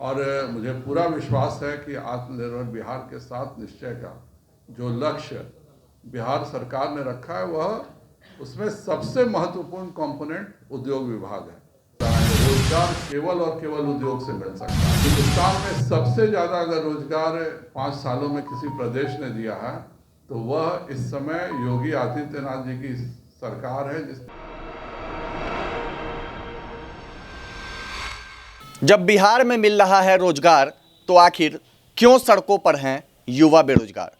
और मुझे पूरा विश्वास है कि आत्मनिर्भर बिहार के साथ निश्चय का जो लक्ष्य बिहार सरकार ने रखा है वह उसमें सबसे महत्वपूर्ण कंपोनेंट उद्योग विभाग है। रोजगार केवल और केवल उद्योग से मिल सकता है। हिंदुस्तान में सबसे ज़्यादा अगर रोजगार 5 सालों में किसी प्रदेश ने दिया है तो वह इस समय योगी आदित्यनाथ जी की सरकार है। जब बिहार में मिल रहा है रोजगार तो आखिर क्यों सड़कों पर हैं युवा बेरोजगार?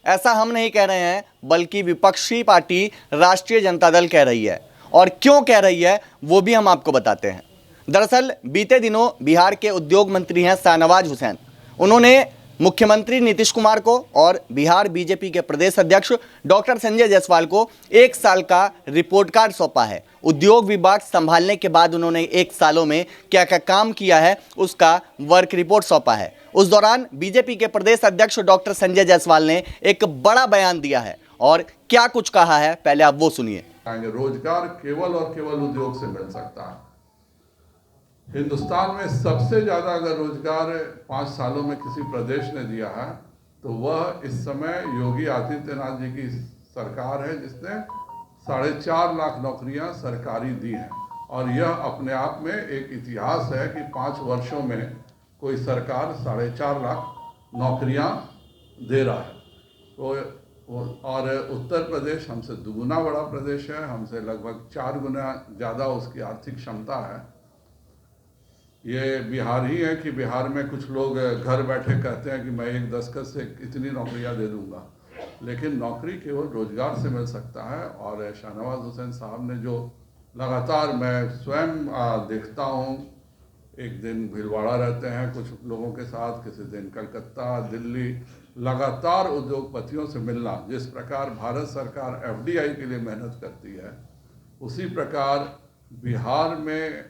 ऐसा हम नहीं कह रहे हैं, बल्कि विपक्षी पार्टी राष्ट्रीय जनता दल कह रही है। और क्यों कह रही है वो भी हम आपको बताते हैं। दरअसल बीते दिनों बिहार के उद्योग मंत्री हैं शाहनवाज हुसैन। उन्होंने मुख्यमंत्री नीतीश कुमार को और बिहार बीजेपी के प्रदेश अध्यक्ष डॉक्टर संजय जायसवाल को 1 साल का रिपोर्ट कार्ड सौंपा है। उद्योग विभाग संभालने के बाद उन्होंने 1 सालों में क्या क्या काम किया है उसका वर्क रिपोर्ट सौंपा है। उस दौरान बीजेपी के प्रदेश अध्यक्ष डॉक्टर संजय जायसवाल ने एक बड़ा बयान दिया है और क्या कुछ कहा है, पहले आप वो सुनिए। रोजगार केवल और केवल उद्योग से मिल सकता है। हिंदुस्तान में सबसे ज़्यादा अगर रोजगार 5 सालों में किसी प्रदेश ने दिया है तो वह इस समय योगी आदित्यनाथ जी की सरकार है, जिसने 4.5 लाख नौकरियां सरकारी दी हैं। और यह अपने आप में एक इतिहास है कि 5 वर्षों में कोई सरकार 4.5 लाख नौकरियां दे रहा है। तो और उत्तर प्रदेश हमसे दुगुना बड़ा प्रदेश है, हमसे लगभग 4 गुना ज़्यादा उसकी आर्थिक क्षमता है। ये बिहार ही है कि बिहार में कुछ लोग घर बैठे कहते हैं कि मैं एक दस्तखत से इतनी नौकरियां दे दूंगा, लेकिन नौकरी केवल रोजगार से मिल सकता है। और शाहनवाज हुसैन साहब ने जो लगातार, मैं स्वयं देखता हूँ, एक दिन भीलवाड़ा रहते हैं कुछ लोगों के साथ, किसी दिन कलकत्ता, दिल्ली, लगातार उद्योगपतियों से मिलना। जिस प्रकार भारत सरकार FDI के लिए मेहनत करती है, उसी प्रकार बिहार में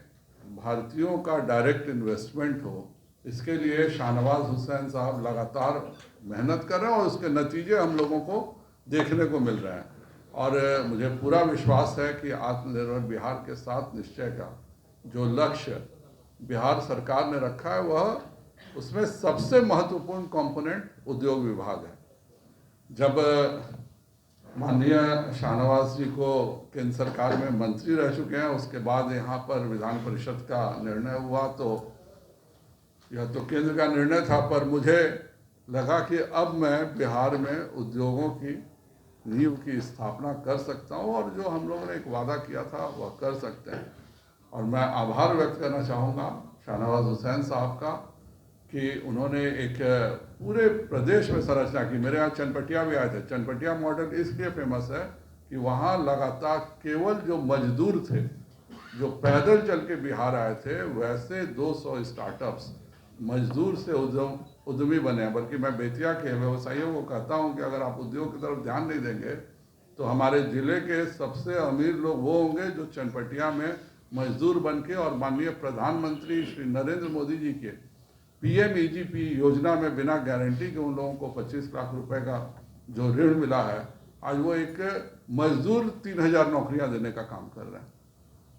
भारतीयों का डायरेक्ट इन्वेस्टमेंट हो, इसके लिए शाहनवाज हुसैन साहब लगातार मेहनत कर रहे हैं और उसके नतीजे हम लोगों को देखने को मिल रहे हैं। और मुझे पूरा विश्वास है कि आत्मनिर्भर बिहार के साथ निश्चय का जो लक्ष्य बिहार सरकार ने रखा है वह उसमें सबसे महत्वपूर्ण कंपोनेंट उद्योग विभाग है। जब माननीय शाहनवाज जी को केंद्र सरकार में मंत्री रह चुके हैं, उसके बाद यहाँ पर विधान परिषद का निर्णय हुआ, तो यह तो केंद्र का निर्णय था, पर मुझे लगा कि अब मैं बिहार में उद्योगों की नींव की स्थापना कर सकता हूँ और जो हम लोगों ने एक वादा किया था वह कर सकते हैं। और मैं आभार व्यक्त करना चाहूँगा शाहनवाज हुसैन साहब का कि उन्होंने एक पूरे प्रदेश में संरचना की। मेरे यहाँ चनपटिया भी आए थे। चनपटिया मॉडल इसलिए फेमस है कि वहाँ लगातार केवल जो मजदूर थे, जो पैदल चल के बिहार आए थे, वैसे 200 स्टार्टअप्स मजदूर से उद्यमी बने हैं। बल्कि मैं बेतिया के व्यवसायियों को कहता हूँ कि अगर आप उद्योग की तरफ ध्यान नहीं देंगे तो हमारे ज़िले के सबसे अमीर लोग वो होंगे जो चनपटिया में मजदूर बन के और माननीय प्रधानमंत्री श्री नरेंद्र मोदी जी के PMEGP योजना में बिना गारंटी के उन लोगों को 25 लाख रुपए का जो ऋण मिला है, आज वो एक मजदूर 3000 नौकरियां देने का काम कर रहे हैं।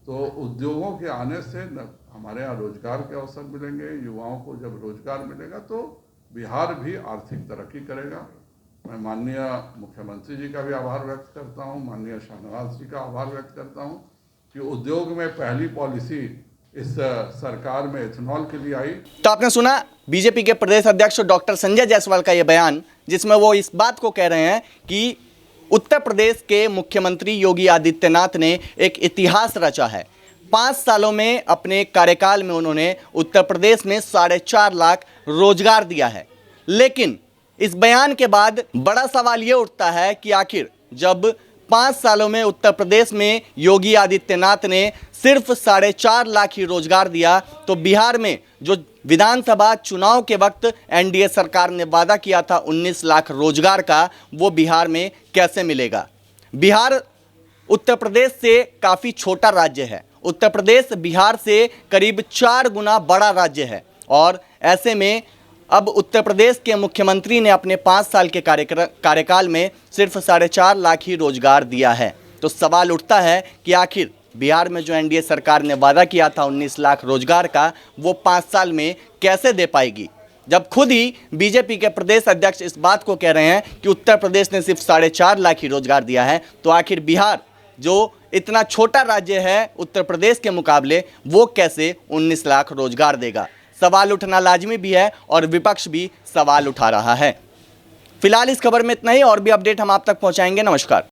तो उद्योगों के आने से हमारे यहाँ रोजगार के अवसर मिलेंगे। युवाओं को जब रोजगार मिलेगा तो बिहार भी आर्थिक तरक्की करेगा। मैं माननीय मुख्यमंत्री जी का भी आभार व्यक्त करता हूँ, माननीय शाहनवाज जी का आभार व्यक्त करता हूँ कि उद्योग में पहली पॉलिसी इस सरकार में इथेनॉल के लिए आई। तो आपने सुना बीजेपी के प्रदेश अध्यक्ष डॉक्टर संजय जायसवाल का यह बयान, जिसमें वो इस बात को कह रहे हैं कि उत्तर प्रदेश के मुख्यमंत्री योगी आदित्यनाथ ने एक इतिहास रचा है। 5 सालों में अपने कार्यकाल में उन्होंने उत्तर प्रदेश में 4.5 लाख रोजगार दिया है। लेकिन इस बयान के बाद बड़ा सवाल ये उठता है कि आखिर जब 5 सालों में उत्तर प्रदेश में योगी आदित्यनाथ ने सिर्फ 4.5 लाख ही रोजगार दिया, तो बिहार में जो विधानसभा चुनाव के वक्त NDA सरकार ने वादा किया था 19 लाख रोजगार का, वो बिहार में कैसे मिलेगा? बिहार उत्तर प्रदेश से काफ़ी छोटा राज्य है। उत्तर प्रदेश बिहार से करीब 4 गुना बड़ा राज्य है और ऐसे में अब उत्तर प्रदेश के मुख्यमंत्री ने अपने 5 साल के कार्यकाल में सिर्फ 4.5 लाख ही रोजगार दिया है। तो सवाल उठता है कि आखिर बिहार में जो एनडीए सरकार ने वादा किया था 19 लाख रोजगार का, वो 5 साल में कैसे दे पाएगी, जब खुद ही बीजेपी के प्रदेश अध्यक्ष इस बात को कह रहे हैं कि उत्तर प्रदेश ने सिर्फ 4.5 लाख ही रोजगार दिया है, तो आखिर बिहार जो इतना छोटा राज्य है उत्तर प्रदेश के मुकाबले, वो कैसे 19 लाख रोजगार देगा। सवाल उठना लाजमी भी है और विपक्ष भी सवाल उठा रहा है। फिलहाल इस खबर में इतना ही, और भी अपडेट हम आप तक पहुंचाएंगे। नमस्कार।